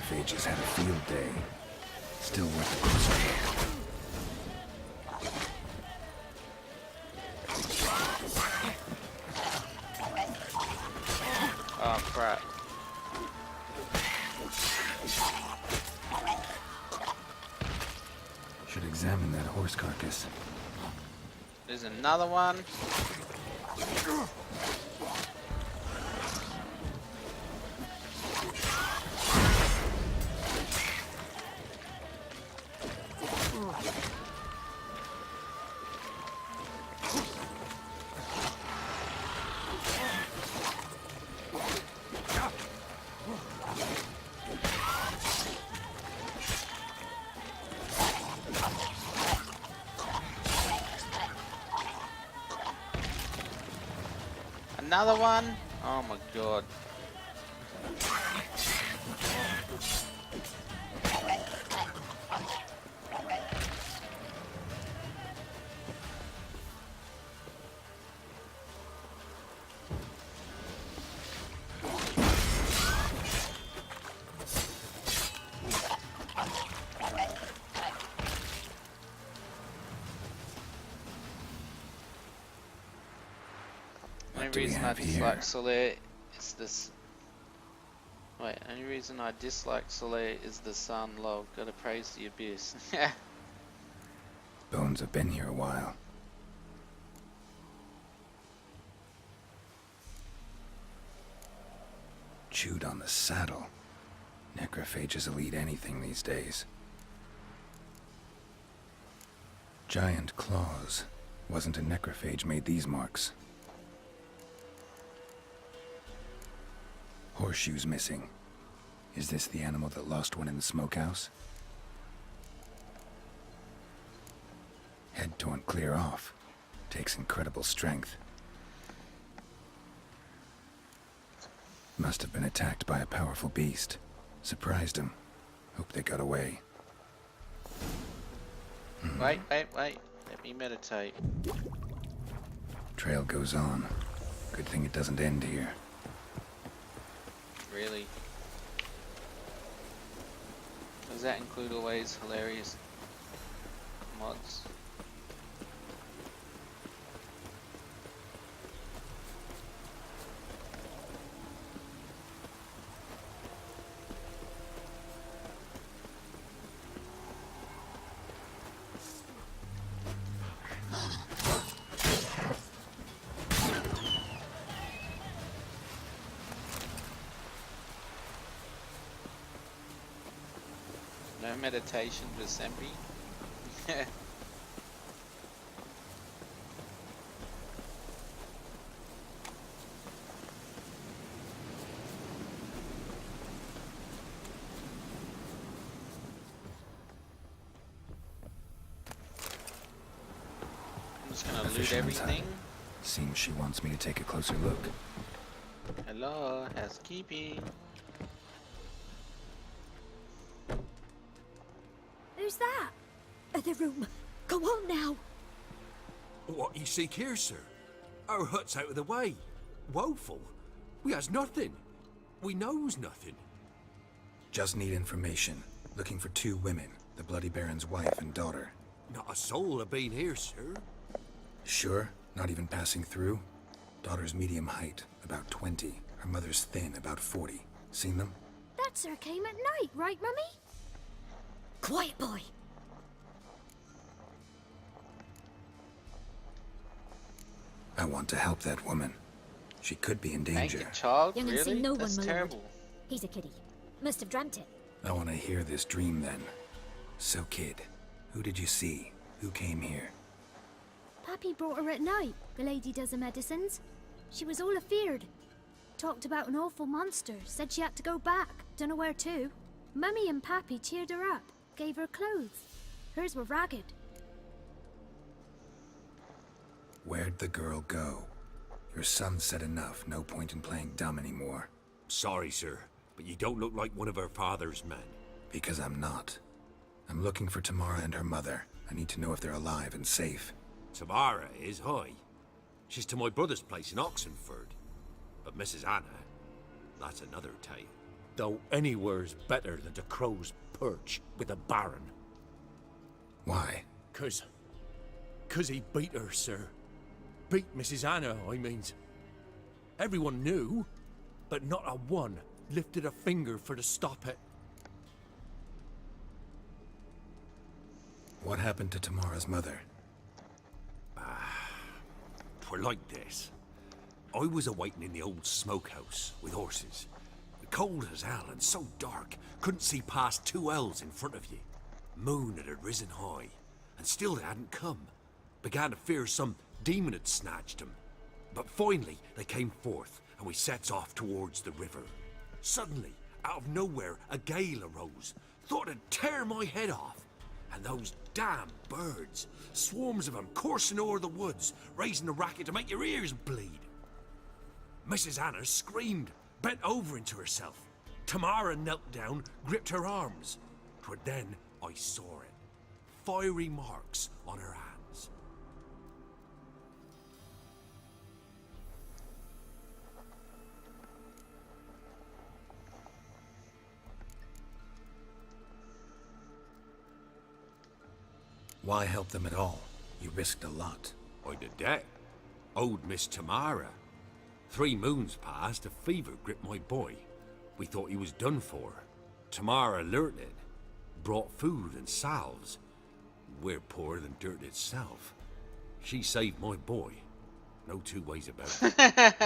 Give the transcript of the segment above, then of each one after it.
necrophages had a field day. Still worth a closer look. Oh crap. Should examine that horse carcass. There's another one. Another one? Oh my god. Only reason I dislike Soleil is this. Wait, only reason I dislike Soleil is the sun. Lol, gotta praise the abyss. Bones have been here a while. Chewed on the saddle. Necrophages will eat anything these days. Giant claws. Wasn't a necrophage made these marks. Horseshoes missing. Is this the animal that lost one in the smokehouse? Head torn clear off. Takes incredible strength. Must have been attacked by a powerful beast. Surprised him. Hope they got away. Wait. Let me meditate. Trail goes on. Good thing it doesn't end here. Really? Does that include always hilarious mods? No meditation with Sembi. I'm just gonna loot everything. Seems she wants me to take a closer look. Hello, housekeeping. Who's that? The room. Go on now. What you seek here, sir? Our hut's out of the way. Woeful. We has nothing. We knows nothing. Just need information. Looking for 2 women. The Bloody Baron's wife and daughter. Not a soul have been here, sir. Sure? Not even passing through? Daughter's medium height, about 20. Her mother's thin, about 40. Seen them? That sir came at night, right, Mummy? Quiet, boy. I want to help that woman. She could be in Thank danger. you, child. Young and Really? seen no That's one, my terrible. lord. He's a kiddie. Must have dreamt it. I want to hear this dream then. So, kid, who did you see? Who came here? Pappy brought her at night. The lady does the medicines. She was all afeared. Talked about an awful monster. Said she had to go back. Dunno where to. Mummy and Pappy cheered her up. Gave her clothes. Hers were ragged. Where'd the girl go? Your son said enough. No point in playing dumb anymore. Sorry, sir, but you don't look like one of her father's men. Because I'm not. I'm looking for Tamara and her mother. I need to know if they're alive and safe. Tamara is high. She's to my brother's place in Oxenford. But Mrs. Anna, that's another tale. Though anywhere's better than the Crow's Perch with a Baron. Why? 'Cause he beat her, sir. Beat Mrs. Anna, I means. Everyone knew, but not a one lifted a finger for to stop it. What happened to Tamara's mother? 'Twere like this. I was awaiting in the old smokehouse with horses. Cold as hell and so dark, couldn't see past 2 ells in front of you. Moon had risen high, and still they hadn't come. Began to fear some demon had snatched them. But finally they came forth, and we sets off towards the river. Suddenly, out of nowhere, a gale arose. Thought it'd tear my head off. And those damn birds, swarms of them coursing o'er the woods, raising a racket to make your ears bleed. Mrs. Anna screamed, bent over into herself. Tamara knelt down, gripped her arms. 'Twere then I saw it. Fiery marks on her hands. Why help them at all? You risked a lot. I did that. Owed Miss Tamara. 3 moons passed, a fever gripped my boy. We thought he was done for. Tamara learnt it. Brought food and salves. We're poorer than dirt itself. She saved my boy. No 2 ways about it.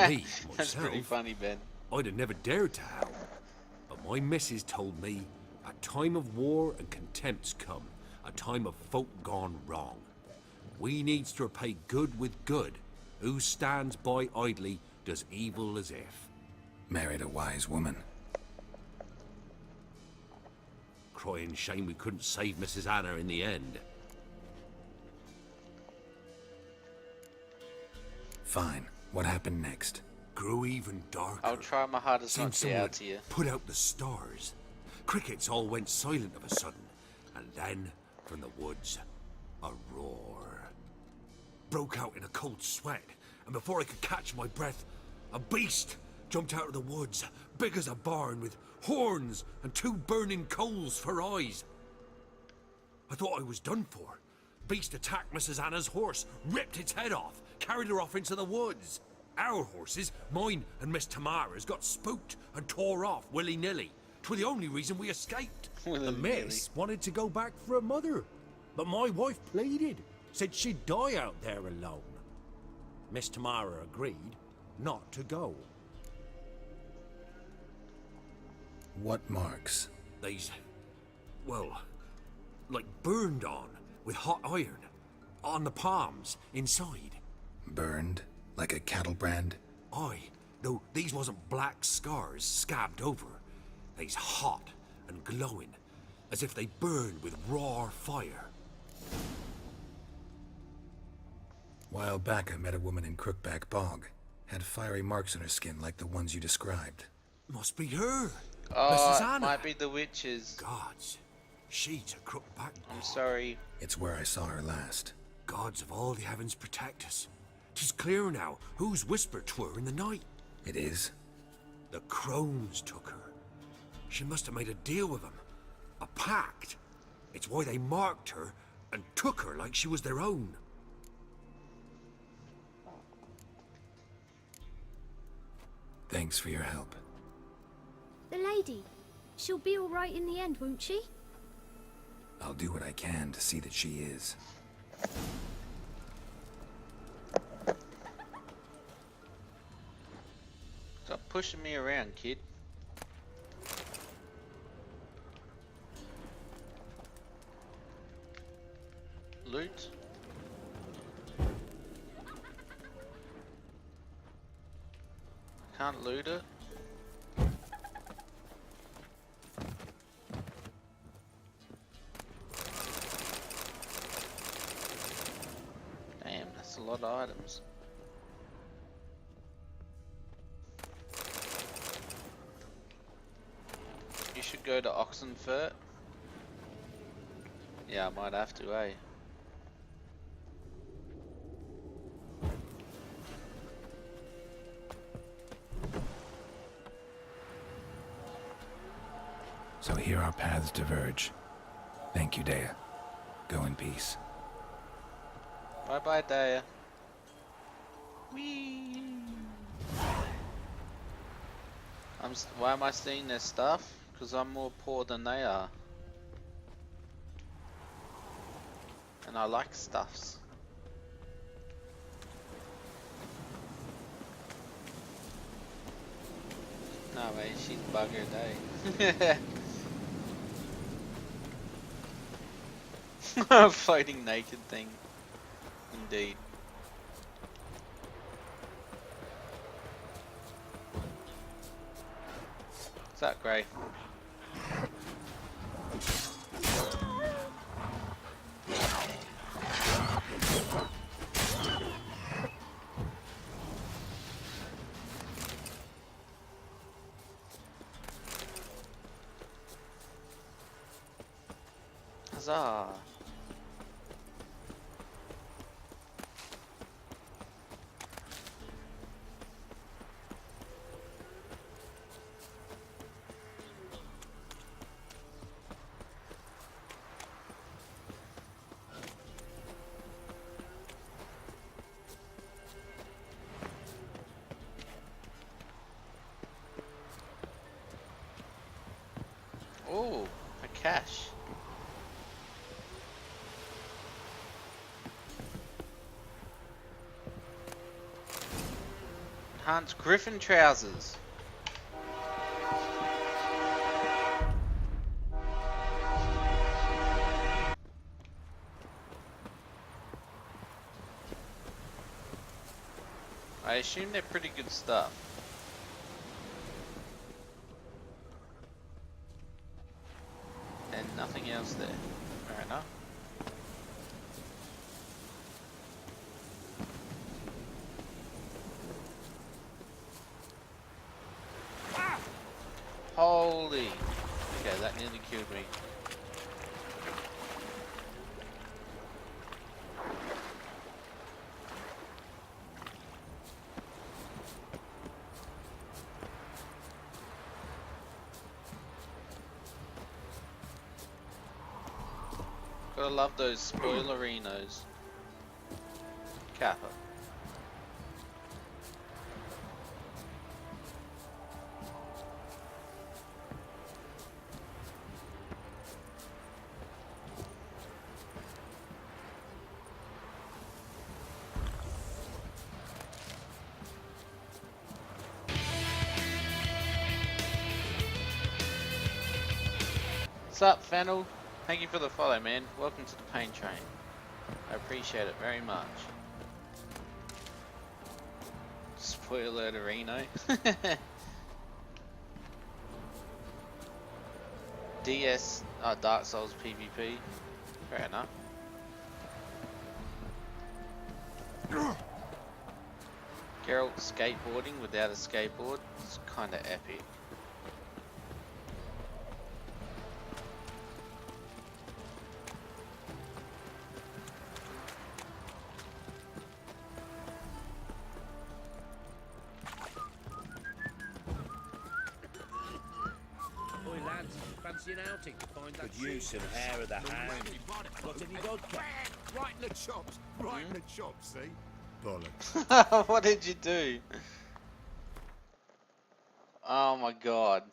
Me, myself, That's pretty funny, Ben. I'd have never dared to help. But my missus told me, a time of war and contempt's come. A time of folk gone wrong. We needs to repay good with good. Who stands by idly does evil as if. Married a wise woman. Crying shame we couldn't save Mrs. Anna in the end. Fine. What happened next? Grew even darker. I'll try my hardest Seemed not to someone out to you. put out the stars. Crickets all went silent of a sudden. And then, from the woods, a roar. Broke out in a cold sweat, and before I could catch my breath, a beast jumped out of the woods, big as a barn, with horns and 2 burning coals for eyes. I thought I was done for. Beast attacked Mrs. Anna's horse, ripped its head off, carried her off into the woods. Our horses, mine and Miss Tamara's, got spooked and tore off willy-nilly. 'Twere the only reason we escaped. The miss wanted to go back for her mother, but my wife pleaded, said she'd die out there alone. Miss Tamara agreed not to go. What marks? They's, well, like burned on with hot iron. On the palms, inside. Burned? Like a cattle brand? Aye, though these wasn't black scars scabbed over. They's hot and glowing, as if they burned with raw fire. While back I met a woman in Crookback Bog. Had fiery marks on her skin like the ones you described. Must be her. Oh, Mrs. it Anna. might be the witches. Gods, she's a Crookback I'm Bog. sorry. It's where I saw her last. Gods of all the heavens protect us. 'Tis clear now whose whisper 'twere in the night. It is? The crones took her. She must have made a deal with them. A pact. It's why they marked her and took her like she was their own. Thanks for your help. The lady. She'll be all right in the end, won't she? I'll do what I can to see that she is. Stop pushing me around, kid. Loot. Can't loot it. Damn, that's a lot of items. You should go to Oxenfurt. Yeah, I might have to, eh? So here our paths diverge. Thank you, Dea. Go in peace. Bye bye, Daya. Whee! Why am I stealing their stuff? Because I'm more poor than they are. And I like stuffs. No way, she's buggered, eh? Floating naked thing. Indeed. What's that, Gray? Huzzah! Oh, a cache. Hunt Griffin trousers. I assume they're pretty good stuff. And nothing else there. Fair enough. Holy. Okay, that nearly killed me. Gotta love those spoilerinos. Kappa. What's up, Fennel? Thank you for the follow, man. Welcome to the pain train. I appreciate it very much. Spoiler Reno. DS Dark Souls PvP. Fair enough. Geralt skateboarding without a skateboard. It's kinda epic. Fancy an outing to find that. Could use some hair of the hand. Got any vodka? Right in the chops. Right in the chops, see? Bollocks. What did you do? Oh my god.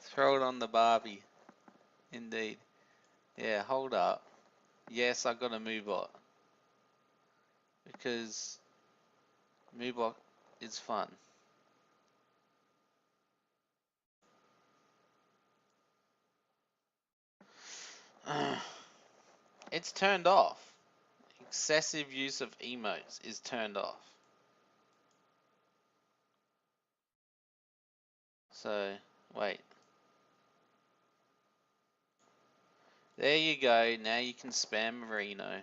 Throw it on the Barbie. Indeed. Yeah, hold up. Yes, I got a Moobot. Because Moobot is fun. It's turned off. Excessive use of emotes is turned off. So, wait. There you go, now you can spam Reno.